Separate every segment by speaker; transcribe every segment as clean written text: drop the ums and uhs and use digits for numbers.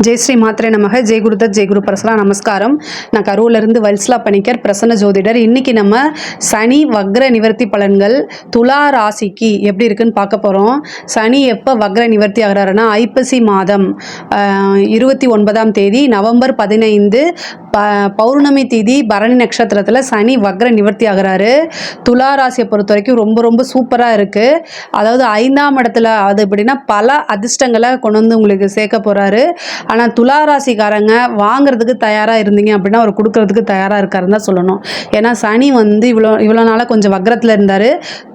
Speaker 1: ஜெய் ஸ்ரீ மாத்திரை நமக. ஜெய் குருதத் ஜெய் குரு பரசரா. நமஸ்காரம். நான் கரூர்லேருந்து வல்சலா பணிக்கர், பிரசன்ன ஜோதிடர். இன்றைக்கி நம்ம சனி வக்ர நிவர்த்தி பலன்கள் துலா ராசிக்கு எப்படி இருக்குன்னு பார்க்க போகிறோம். சனி எப்போ வக்ர நிவர்த்தி ஆகிறாருன்னா ஐப்பசி மாதம் 29ஆம் தேதி நவம்பர் 15 பௌர்ணமி தேதி பரணி நட்சத்திரத்தில் சனி வக்ர நிவர்த்தி ஆகிறாரு. துலா ராசியை பொறுத்த வரைக்கும் ரொம்ப ரொம்ப சூப்பராக இருக்குது. அதாவது 5ஆம் இடத்துல அது எப்படின்னா பல அதிர்ஷ்டங்களை கொண்டு வந்து உங்களுக்கு சேர்க்க போகிறாரு. ஆனால் துலா ராசிக்காரங்க வாங்குறதுக்கு தயாராக இருந்தீங்க அப்படின்னா அவர் கொடுக்கறதுக்கு தயாராக இருக்காருன்னு தான் சொல்லணும். ஏன்னா சனி வந்து இவ்வளோ நாளாக கொஞ்சம் வக்ரத்தில் இருந்தார்.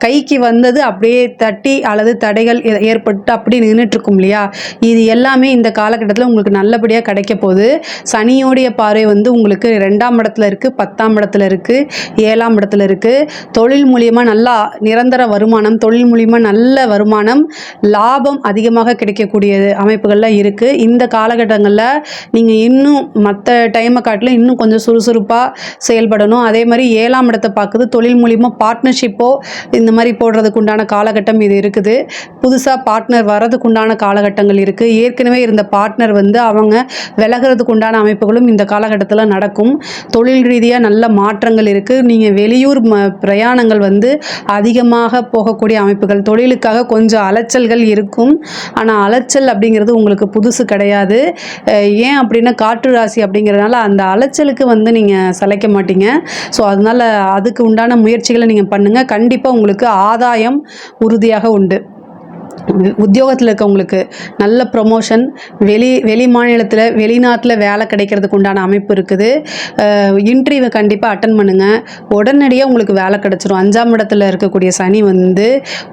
Speaker 1: கைக்கு வந்தது அப்படியே தட்டி அல்லது தடைகள் ஏற்பட்டு அப்படி நின்றுட்டுருக்கும் இல்லையா, இது எல்லாமே இந்த காலகட்டத்தில் உங்களுக்கு நல்லபடியாக கிடைக்க போகுது. சனியோடைய பார்வை வந்து உங்களுக்கு 2ஆம் இடத்துல இருக்குது, 10ஆம் இடத்துல இருக்குது, 7ஆம் இடத்துல இருக்குது. தொழில் மூலியமாக நல்லா நிரந்தர வருமானம், தொழில் மூலியமாக நல்ல வருமானம், லாபம் அதிகமாக கிடைக்கக்கூடிய அமைப்புகள்லாம் இருக்குது. இந்த காலகட்டங்களில் நீங்கள் இன்னும் மற்ற டைமை காட்டிலும் இன்னும் கொஞ்சம் சுறுசுறுப்பாக செயல்படணும். அதே மாதிரி 7ஆம் இடத்தை பார்க்குது. தொழில் மூலியமாக பார்ட்னர்ஷிப்போ இந்த மாதிரி போடுறதுக்கு உண்டான காலகட்டம் இது இருக்குது. புதுசாக பார்ட்னர் வர்றதுக்கு உண்டான காலகட்டங்கள் இருக்குது. ஏற்கனவே இருந்த பார்ட்னர் வந்து அவங்க விலகிறதுக்கு உண்டான அமைப்புகளும் இந்த காலகட்டத்தில் நடக்கும். தொழில் ரீதியாக நல்ல மாற்றங்கள் இருக்குது. நீங்கள் வெளியூர் பிரயாணங்கள் வந்து அதிகமாக போகக்கூடிய அமைப்புகள், தொழிலுக்காக கொஞ்சம் அலைச்சல்கள் இருக்கும். ஆனால் அலைச்சல் அப்படிங்கிறது உங்களுக்கு புதுசு கிடையாது. ஏன் அப்படின்னா காற்று ராசி அப்படிங்கிறதுனால அந்த அலைச்சலுக்கு வந்து நீங்கள் சளைக்க மாட்டீங்க. ஸோ அதனால் அதுக்கு உண்டான முயற்சிகளை நீங்கள் பண்ணுங்கள். கண்டிப்பாக உங்களுக்கு ஆதாயம் உறுதியாக உண்டு. உத்தியோகத்தில் இருக்கவங்களுக்கு நல்ல ப்ரொமோஷன், வெளி மாநிலத்தில் வெளிநாட்டில் வேலை கிடைக்கிறதுக்கு உண்டான அமைப்பு இருக்குது. இன்டர்வியூ கண்டிப்பாக அட்டன் பண்ணுங்கள். உடனடியாக உங்களுக்கு வேலை கிடச்சிரும். 5ஆம் இடத்துல இருக்கக்கூடிய சனி வந்து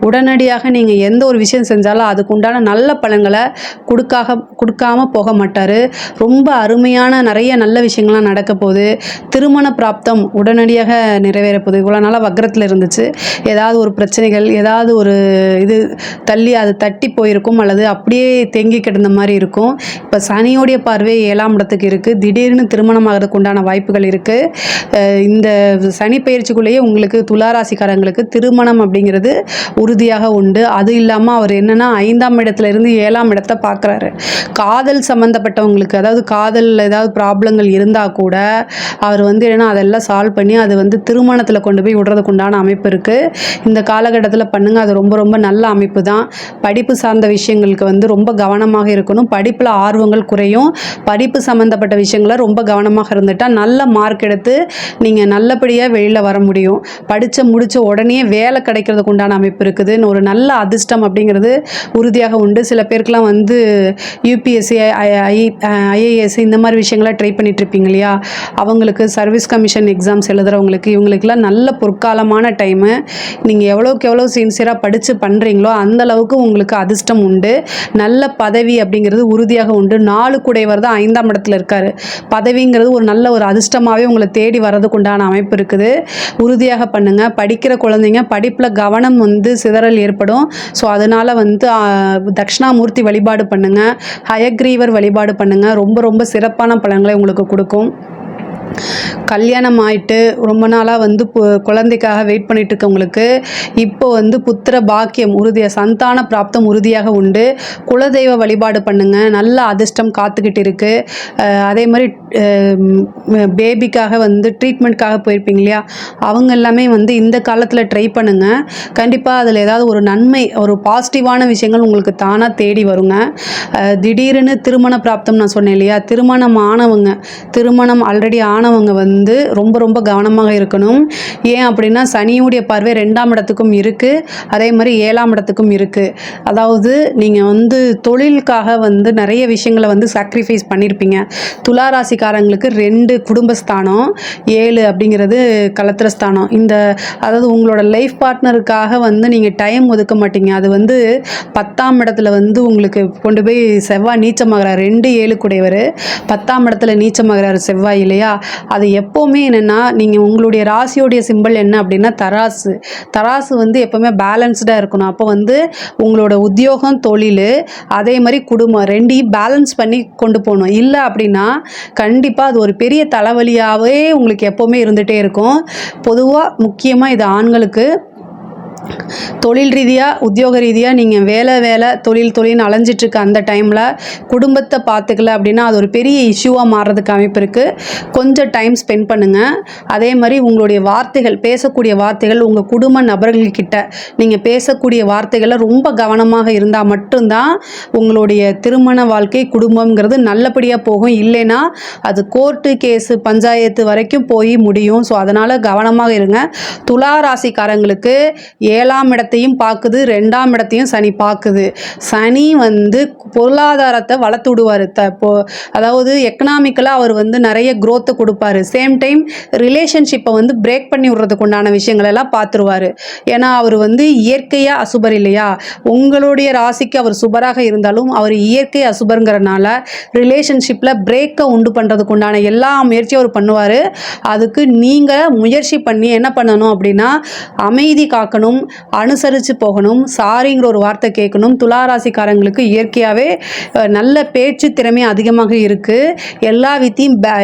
Speaker 1: உடனடியாக நீங்கள் எந்த ஒரு விஷயம் செஞ்சாலும் அதுக்கு உண்டான நல்ல பலன்களை கொடுக்காம போக மாட்டார். ரொம்ப அருமையான நிறைய நல்ல விஷயங்கள்லாம் நடக்க போகுது. திருமண பிராப்தம் உடனடியாக நிறைவேற போகுது. இவ்வளோ நாளாக வக்ரத்தில் இருந்துச்சு, ஏதாவது ஒரு பிரச்சனைகள், ஏதாவது ஒரு இது தள்ளி அது தட்டி போயிருக்கும் அல்லது அப்படியே தேங்கி கிடந்த மாதிரி இருக்கும். இப்போ சனியோடைய பார்வை 7ஆம் இடத்துக்கு இருக்குது. திடீர்னு திருமணம் ஆகிறதுக்கு உண்டான வாய்ப்புகள் இருக்குது. இந்த சனி பயிற்சிக்குள்ளேயே உங்களுக்கு துளாராசிக்காரங்களுக்கு திருமணம் அப்படிங்கிறது உறுதியாக உண்டு. அது இல்லாமல் அவர் என்னென்னா 5ஆம் இடத்துல இருந்து 7ஆம் இடத்தை பார்க்குறாரு. காதல் சம்மந்தப்பட்டவங்களுக்கு, அதாவது காதலில் ஏதாவது ப்ராப்ளங்கள் இருந்தால் கூட அவர் வந்து என்னென்னா அதெல்லாம் சால்வ் பண்ணி அது வந்து திருமணத்தில் கொண்டு போய் விடுறதுக்கு உண்டான அமைப்பு இருக்குது. இந்த காலகட்டத்தில் பண்ணுங்கள். அது ரொம்ப ரொம்ப நல்ல அமைப்பு தான். படிப்பு சார்ந்த விஷயங்களுக்கு வந்து ரொம்ப கவனமாக இருக்கணும். படிப்பில் ஆர்வங்கள் குறையும். படிப்பு சம்மந்தப்பட்ட விஷயங்களை ரொம்ப கவனமாக இருந்துட்டால் நல்ல மார்க் எடுத்து நீங்கள் நல்லபடியாக வெளியில் வர முடியும். முடித்த உடனே வேலை கிடைக்கிறதுக்கு உண்டான அமைப்பு இருக்குதுன்னு ஒரு நல்ல அதிர்ஷ்டம் அப்படிங்கிறது உறுதியாக உண்டு. சில பேருக்குலாம் வந்து யூபிஎஸ்சி, ஐஏஎஸ் இந்த மாதிரி விஷயங்களாம் ட்ரை பண்ணிட்டு இருப்பீங்க இல்லையா, அவங்களுக்கு சர்வீஸ் கமிஷன் எக்ஸாம்ஸ் எழுதுகிறவங்களுக்கு இவங்களுக்கெல்லாம் நல்ல பொற்காலமான டைமு. நீங்கள் எவ்வளோக்கு எவ்வளோ சின்சியராக படித்து பண்ணுறீங்களோ அந்த அளவுக்கு உங்களுக்கு அதிர்ஷ்டம் உண்டு. நல்ல பதவி அப்படிங்கிறது உறுதியாக உண்டு. 4 குடைவர் தான் 5ஆம் இடத்துல இருக்காரு. பதவிங்கிறது ஒரு நல்ல ஒரு அதிர்ஷ்டமாகவே உங்களை தேடி வர்றதுக்கு உண்டான அமைப்பு இருக்குது. உறுதியாக பண்ணுங்க. படிக்கிற குழந்தைங்க படிப்பில் கவனம் வந்து சிதறல் ஏற்படும். ஸோ அதனால் வந்து தட்சிணாமூர்த்தி வழிபாடு பண்ணுங்க, ஹயக்ரீவர் வழிபாடு பண்ணுங்க. ரொம்ப ரொம்ப சிறப்பான பலன்களை உங்களுக்கு கொடுக்கும். கல்யாணம் ஆகிட்டு ரொம்ப நாளாக வந்து குழந்தைக்காக வெயிட் பண்ணிட்டு இருக்கவங்களுக்கு இப்போ வந்து புத்திர பாக்கியம் உறுதியாக, சந்தான பிராப்தம் உறுதியாக உண்டு. குலதெய்வ வழிபாடு பண்ணுங்க. நல்ல அதிர்ஷ்டம் காத்துக்கிட்டு இருக்கு. அதே மாதிரி பேபிக்காக வந்து ட்ரீட்மெண்ட்காக போயிருப்பீங்க இல்லையா, அவங்க எல்லாமே வந்து இந்த காலத்தில் ட்ரை பண்ணுங்க. கண்டிப்பாக அதில் ஏதாவது ஒரு நன்மை, ஒரு பாசிட்டிவான விஷயங்கள் உங்களுக்கு தானாக தேடி வருங்க. திடீர்னு திருமண பிராப்தம் நான் சொன்னேன் இல்லையா, திருமணம் ஆல்ரெடி ஆனவங்க வந்து ரொம்ப ரொம்ப கவனமாக இருக்கணும். ஏன் அப்படின்னா சனியுடைய பார்வை 2ஆம் இடத்துக்கும் இருக்குது, அதே மாதிரி 7ஆம் இடத்துக்கும் இருக்குது. அதாவது நீங்கள் வந்து தொழிலுக்காக வந்து நிறைய விஷயங்களை வந்து சாக்ரிஃபைஸ் பண்ணியிருப்பீங்க. துளாராசிக்காரங்களுக்கு 2 குடும்பஸ்தானம், 7 அப்படிங்கிறது கலத்திரஸ்தானம். அதாவது உங்களோட லைஃப் பார்ட்னருக்காக வந்து நீங்கள் டைம் ஒதுக்க மாட்டீங்க. அது வந்து 10ஆம் இடத்துல வந்து உங்களுக்கு கொண்டு போய் செவ்வாய் நீச்சமாகிறார். 2-7 கூடையவர் 10ஆம் இடத்துல நீச்சமாகிறார் செவ்வாய் இல்லையா. அது எப்போவுமே என்னென்னா, நீங்கள் உங்களுடைய ராசியோடைய சிம்பிள் என்ன அப்படின்னா தராசு வந்து எப்போவுமே பேலன்ஸ்டாக இருக்கணும். அப்போ வந்து உங்களோட உத்தியோகம், தொழில், அதே மாதிரி குடும்பம் 2ஐயும் பேலன்ஸ் பண்ணி கொண்டு போகணும். இல்லை அப்படின்னா கண்டிப்பாக அது ஒரு பெரிய தலைவலியாகவே உங்களுக்கு எப்போவுமே இருந்துகிட்டே இருக்கும். பொதுவாக முக்கியமாக இது ஆண்களுக்கு தொழில் ரீதியாக உத்தியோக ரீதியாக நீங்கள் வேலை தொழில்னு அலைஞ்சிட்ருக்க அந்த டைமில் குடும்பத்தை பார்த்துக்கல அப்படின்னா அது ஒரு பெரிய இஷ்யூவாக மாறுறதுக்கு அமைப்பு இருக்குது. கொஞ்சம் டைம் ஸ்பெண்ட் பண்ணுங்கள். அதே மாதிரி உங்களுடைய வார்த்தைகள், பேசக்கூடிய வார்த்தைகள் உங்கள் குடும்ப நபர்கள்கிட்ட நீங்கள் பேசக்கூடிய வார்த்தைகளை ரொம்ப கவனமாக இருந்தால் மட்டும்தான் உங்களுடைய திருமண வாழ்க்கை குடும்பங்கிறது நல்லபடியாக போகும். இல்லைன்னா அது கோர்ட்டு கேஸு பஞ்சாயத்து வரைக்கும் போய் முடியும். ஸோ அதனால் கவனமாக இருங்க. துலா ராசிக்காரங்களுக்கு 7ஆம் இடத்தையும் பார்க்குது, 2ஆம் இடத்தையும் சனி பார்க்குது. சனி வந்து பொருளாதாரத்தை வளர்த்து விடுவார். அதாவது எக்கனாமிக்கலாக அவர் வந்து நிறைய க்ரோத்தை கொடுப்பாரு. சேம் டைம் ரிலேஷன்ஷிப்பை வந்து பிரேக் பண்ணி விடுறதுக்கு உண்டான விஷயங்கள் எல்லாம் பார்த்துருவார். ஏன்னா அவர் வந்து இயற்கையாக அசுபர் இல்லையா? உங்களுடைய ராசிக்கு அவர் சுபராக இருந்தாலும் அவர் இயற்கை அசுபருங்கிறனால ரிலேஷன்ஷிப்பில் பிரேக்கை உண்டு பண்ணுறதுக்கு உண்டான எல்லா முயற்சியும் அவர் பண்ணுவார். அதுக்கு நீங்கள் முயற்சி பண்ணி என்ன பண்ணணும் அப்படின்னா அமைதி காக்கணும், அனுசரித்து போகணும், சாரிங்கிற ஒரு வார்த்தை கேட்கணும். துளாராசிக்காரங்களுக்கு இயற்கையாகவே நல்ல பேச்சு திறமை அதிகமாக இருக்குது.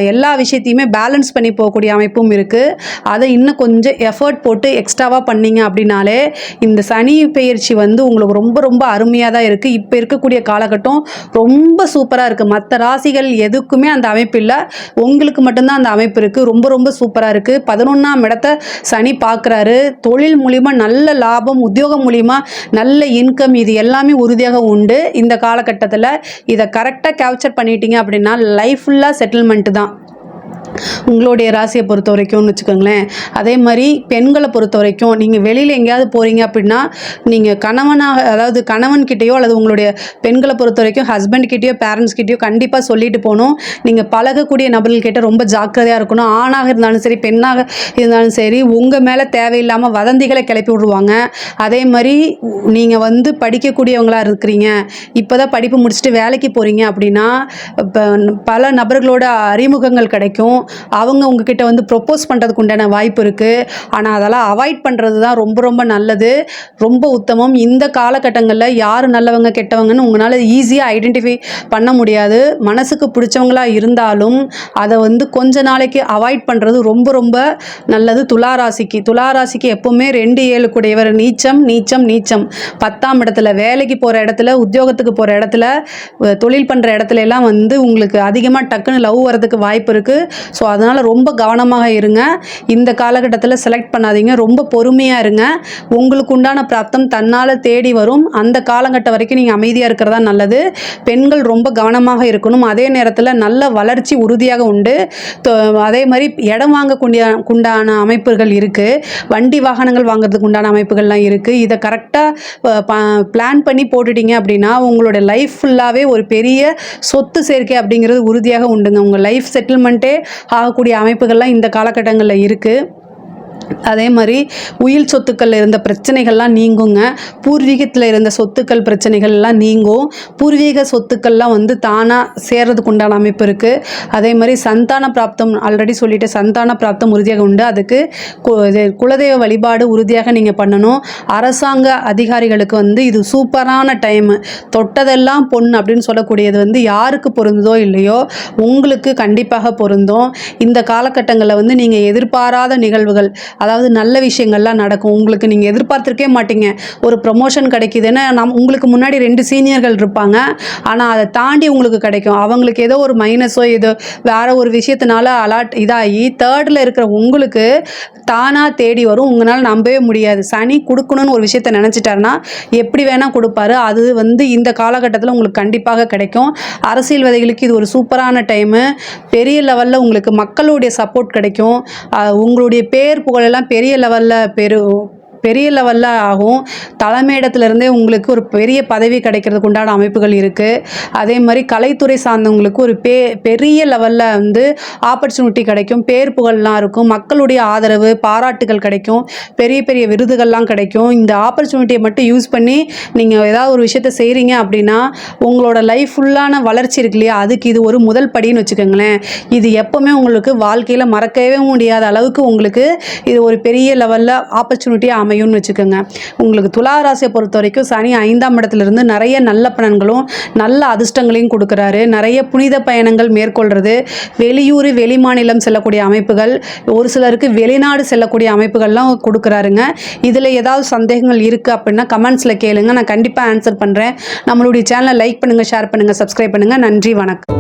Speaker 1: எல்லா விஷயத்தையுமே பேலன்ஸ் பண்ணி போகக்கூடிய அமைப்பும் இருக்குது. அதை இன்னும் கொஞ்சம் எஃபர்ட் போட்டு எக்ஸ்ட்ராவாக பண்ணிங்க அப்படின்னாலே இந்த சனி பெயர்ச்சி வந்து உங்களுக்கு ரொம்ப ரொம்ப அருமையாக தான் இருக்குது. இப்போ இருக்கக்கூடிய காலகட்டம் ரொம்ப சூப்பராக இருக்குது. மற்ற ராசிகள் எதுக்குமே அந்த அமைப்பு இல்லை, உங்களுக்கு மட்டும்தான் அந்த அமைப்பு இருக்குது. ரொம்ப ரொம்ப சூப்பராக இருக்குது. 11ஆம் இடத்தை சனி பார்க்குறாரு. தொழில் மூலிமா நல்ல லாபம், உத்தியோகம் மூலிமா நல்ல இன்கம், இது எல்லாமே உறுதியாக உண்டு. இந்த காலகட்டத்தில் இதை கரெக்டாக கேப்சர் பண்ணிட்டீங்க அப்படின்னா லைஃப் ஃபுல்லாக செட்டில்மெண்ட்டு தான் உங்களுடைய ராசியை பொறுத்த வரைக்கும்னு வச்சுக்கோங்களேன். அதே மாதிரி பெண்களை பொறுத்த வரைக்கும் நீங்கள் வெளியில் எங்கேயாவது போகிறீங்க அப்படின்னா நீங்கள் அதாவது கணவன்கிட்டயோ அல்லது உங்களுடைய பெண்களை பொறுத்த வரைக்கும் ஹஸ்பண்ட்கிட்டயோ பேரண்ட்ஸ்கிட்டயோ கண்டிப்பாக சொல்லிட்டு போகணும். நீங்கள் பழகக்கூடிய நபர்கள்கிட்ட ரொம்ப ஜாக்கிரதையாக இருக்கணும். ஆணாக இருந்தாலும் சரி, பெண்ணாக இருந்தாலும் சரி, உங்கள் மேலே தேவையில்லாமல் வதந்திகளை கிளப்பி விடுவாங்க. அதே மாதிரி நீங்கள் வந்து படிக்கக்கூடியவங்களாக இருக்கிறீங்க, இப்போ தான் படிப்பு முடிச்சுட்டு வேலைக்கு போகிறீங்க அப்படின்னா பல நபர்களோட அறிமுகங்கள் கிடைக்கும். அவங்க உங்ககிட்ட வந்து ப்ரொப்போஸ் பண்ணுறதுக்கு உண்டான வாய்ப்பு இருக்குது. ஆனால் அதெல்லாம் அவாய்ட் பண்ணுறது தான் ரொம்ப ரொம்ப நல்லது, ரொம்ப உத்தமம். இந்த காலகட்டங்களில் யார் நல்லவங்க கெட்டவங்கன்னு உங்களால் ஈஸியாக ஐடென்டிஃபை பண்ண முடியாது. மனசுக்கு பிடிச்சவங்களாக இருந்தாலும் அதை வந்து கொஞ்ச நாளைக்கு அவாய்ட் பண்ணுறது ரொம்ப ரொம்ப நல்லது. துளாராசிக்கு எப்போவுமே 2-7 கூடியவர் நீச்சம் நீச்சம் நீச்சம். 10ஆம் இடத்துல, வேலைக்கு போகிற இடத்துல, உத்தியோகத்துக்கு போகிற இடத்துல, தொழில் பண்ணுற இடத்துல எல்லாம் வந்து உங்களுக்கு அதிகமாக டக்குன்னு லவ் வரதுக்கு வாய்ப்பு இருக்குது. ஸோ அதனால் ரொம்ப கவனமாக இருங்க. இந்த காலகட்டத்தில் செலக்ட் பண்ணாதீங்க, ரொம்ப பொறுமையாக இருங்க. உங்களுக்கு உண்டான பிராப்தம் தன்னால் தேடி வரும். அந்த காலகட்டம் வரைக்கும் நீங்கள் அமைதியாக இருக்கிறதா நல்லது. பெண்கள் ரொம்ப கவனமாக இருக்கணும். அதே நேரத்தில் நல்ல வளர்ச்சி உறுதியாக உண்டு. அதே மாதிரி இடம் வாங்கக்கூடிய அமைப்புகள் இருக்குது, வண்டி வாகனங்கள் வாங்குறதுக்கு உண்டான அமைப்புகள்லாம் இருக்குது. இதை கரெக்டாக பிளான் பண்ணி போட்டுட்டீங்க அப்படின்னா உங்களோட லைஃப் ஃபுல்லாகவே ஒரு பெரிய சொத்து சேர்க்கை அப்படிங்கிறது உறுதியாக உண்டுங்க. உங்கள் லைஃப் செட்டில்மெண்ட்டே ஆகக்கூடிய அமைப்புகள்லாம் இந்த காலகட்டங்களில் இருக்குது. அதே மாதிரி உயில் சொத்துக்கள் இருந்த பிரச்சனைகள்லாம் நீங்குங்க. பூர்வீகத்தில் இருந்த சொத்துக்கள் பிரச்சனைகள்லாம் நீங்கும். பூர்வீக சொத்துக்கள்லாம் வந்து தானாக சேர்றதுக்கு உண்டான அமைப்பு இருக்குது. அதே மாதிரி சந்தான பிராப்தம் ஆல்ரெடி சொல்லிட்டு சந்தான பிராப்தம் உறுதியாக உண்டு. அதுக்கு குலதெய்வ வழிபாடு உறுதியாக நீங்கள் பண்ணணும். அரசாங்க அதிகாரிகளுக்கு வந்து இது சூப்பரான டைமு. தொட்டதெல்லாம் பொன் அப்படின்னு சொல்லக்கூடியது வந்து யாருக்கு பொருந்ததோ இல்லையோ உங்களுக்கு கண்டிப்பாக பொருந்தும். இந்த காலகட்டங்களில் வந்து நீங்கள் எதிர்பாராத நிகழ்வுகள், அதாவது நல்ல விஷயங்கள்லாம் நடக்கும். உங்களுக்கு நீங்கள் எதிர்பார்த்துருக்கே மாட்டீங்க. ஒரு ப்ரொமோஷன் கிடைக்குதுன்னு உங்களுக்கு முன்னாடி 2 சீனியர்கள் இருப்பாங்க, ஆனால் அதை தாண்டி உங்களுக்கு கிடைக்கும். அவங்களுக்கு ஏதோ ஒரு மைனஸோ ஏதோ வேறு ஒரு விஷயத்தினால இதாகி 3rd இருக்கிற உங்களுக்கு தானாக தேடி வரும். உங்களால் நம்பவே முடியாது. சனி கொடுக்கணும்னு ஒரு விஷயத்தை நினச்சிட்டாருன்னா எப்படி வேணால் கொடுப்பாரு. அது வந்து இந்த காலகட்டத்தில் உங்களுக்கு கண்டிப்பாக கிடைக்கும். அரசியல்வாதிகளுக்கு இது ஒரு சூப்பரான டைமு. பெரிய லெவலில் உங்களுக்கு மக்களுடைய சப்போர்ட் கிடைக்கும். உங்களுடைய பேர் புகழெல்லாம் பெரிய லெவலில் ஆகும். தலைமையிடத்துலேருந்தே உங்களுக்கு ஒரு பெரிய பதவி கிடைக்கிறதுக்கு உண்டான அமைப்புகள் இருக்குது. அதே மாதிரி கலைத்துறை சார்ந்தவங்களுக்கு ஒரு பெரிய லெவலில் வந்து ஆப்பர்ச்சுனிட்டி கிடைக்கும். பேர் புகழ்லாம் இருக்கும். மக்களுடைய ஆதரவு, பாராட்டுகள் கிடைக்கும். பெரிய பெரிய விருதுகள்லாம் கிடைக்கும். இந்த ஆப்பர்ச்சுனிட்டியை மட்டும் யூஸ் பண்ணி நீங்கள் ஏதாவது ஒரு விஷயத்தை செய்கிறீங்க அப்படின்னா உங்களோட லைஃப் ஃபுல்லான வளர்ச்சி இருக்கு இல்லையா, அதுக்கு இது ஒரு முதல் படின்னு வச்சுக்கோங்களேன். இது எப்போவுமே உங்களுக்கு வாழ்க்கையில் மறக்கவே முடியாத அளவுக்கு உங்களுக்கு இது ஒரு பெரிய லெவலில் ஆப்பர்ச்சுனிட்டியாக அமையும்னு வச்சுக்கோங்க. உங்களுக்கு துலா ராசியை பொறுத்த வரைக்கும் சனி 5ஆம் இடத்துலேருந்து நிறைய நல்ல பலன்களும் நல்ல அதிர்ஷ்டங்களையும் கொடுக்குறாரு. நிறைய புனித பயணங்கள் மேற்கொள்கிறது, வெளியூர் வெளிமாநிலம் செல்லக்கூடிய அமைப்புகள், ஒரு சிலருக்கு வெளிநாடு செல்லக்கூடிய அமைப்புகள்லாம் கொடுக்குறாருங்க. இதில் ஏதாவது சந்தேகங்கள் இருக்குது அப்படின்னா கமெண்ட்ஸில் கேளுங்க, நான் கண்டிப்பாக ஆன்சர் பண்ணுறேன். நம்மளுடைய சேனலை லைக் பண்ணுங்கள், ஷேர் பண்ணுங்கள், சப்ஸ்கிரைப் பண்ணுங்கள். நன்றி, வணக்கம்.